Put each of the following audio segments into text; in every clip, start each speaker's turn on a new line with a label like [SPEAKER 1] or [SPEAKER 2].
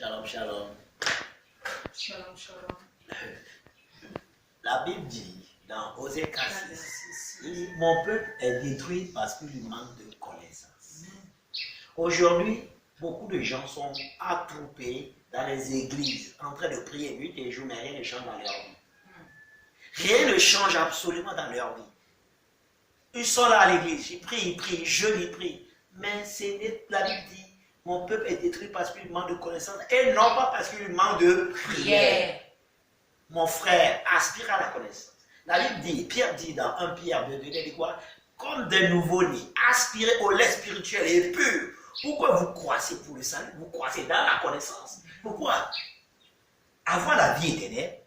[SPEAKER 1] Shalom, shalom.
[SPEAKER 2] Shalom, shalom.
[SPEAKER 1] La Bible dit dans Osée 4:6, mon peuple est détruit parce qu'il lui manque de connaissance. Aujourd'hui, beaucoup de gens sont attroupés dans les églises, en train de prier nuit et jour, mais rien ne change dans leur vie. Rien ne change absolument dans leur vie. Ils sont là à l'église, ils prient, jeûnent, ils prient. Mais la Bible dit, mon peuple est détruit parce qu'il manque de connaissance et non pas parce qu'il manque de prière. Mon frère, aspire à la connaissance. La Bible dit, Pierre dit dans 1 Pierre 2, il dit quoi? Comme des nouveaux-nés, aspirez au lait spirituel et pur. Pourquoi vous croissez pour le salut? Vous croissez dans la connaissance. Pourquoi? Avoir la vie éternelle,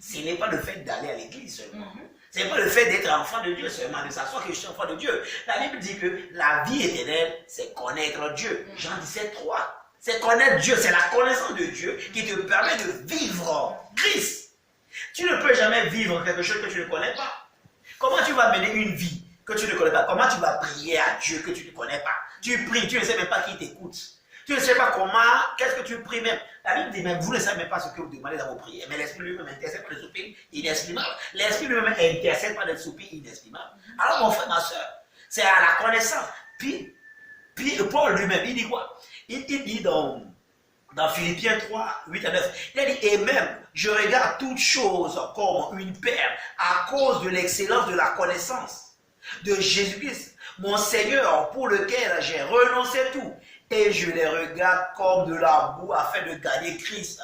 [SPEAKER 1] ce n'est pas le fait d'aller à l'église seulement. Ce n'est pas le fait d'être enfant de Dieu seulement, de s'asseoir que je suis enfant de Dieu. La Bible dit que la vie éternelle, c'est connaître Dieu. Jean 17:3. C'est connaître Dieu, c'est la connaissance de Dieu qui te permet de vivre Christ. Tu ne peux jamais vivre quelque chose que tu ne connais pas. Comment tu vas mener une vie que tu ne connais pas? Comment tu vas prier à Dieu que tu ne connais pas? Tu pries, tu ne sais même pas qui t'écoute. Tu ne sais pas comment, qu'est-ce que tu pries même. La Bible dit même, vous ne savez même pas ce que vous demandez dans vos prières. Mais l'Esprit lui-même intercède par des soupirs inexprimables. L'Esprit lui-même intercède par des soupirs inexprimables. Alors mon frère, ma soeur, c'est à la connaissance. Puis Paul lui-même, il dit quoi? Il dit dans Philippiens 3, 8 à 9, il a dit, et même, je regarde toutes choses comme une perle à cause de l'excellence de la connaissance de Jésus-Christ, mon Seigneur, pour lequel j'ai renoncé tout. Et je les regarde comme de la boue afin de gagner Christ.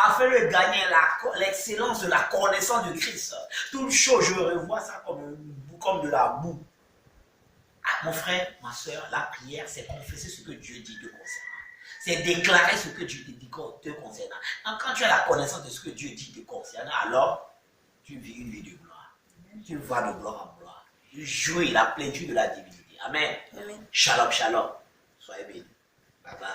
[SPEAKER 1] Afin de gagner l'excellence de la connaissance de Christ. Toute chose, je revois ça comme de la boue. Mon frère, ma soeur, la prière, c'est confesser ce que Dieu dit te concernant. C'est déclarer ce que Dieu te dit te concernant. Quand tu as la connaissance de ce que Dieu dit te concernant, alors tu vis une vie de gloire. Tu vas de gloire en gloire. Tu jouis la plénitude de la divinité. Amen.
[SPEAKER 2] Amen.
[SPEAKER 1] Shalom, shalom. Soyez bénis. Bye bye.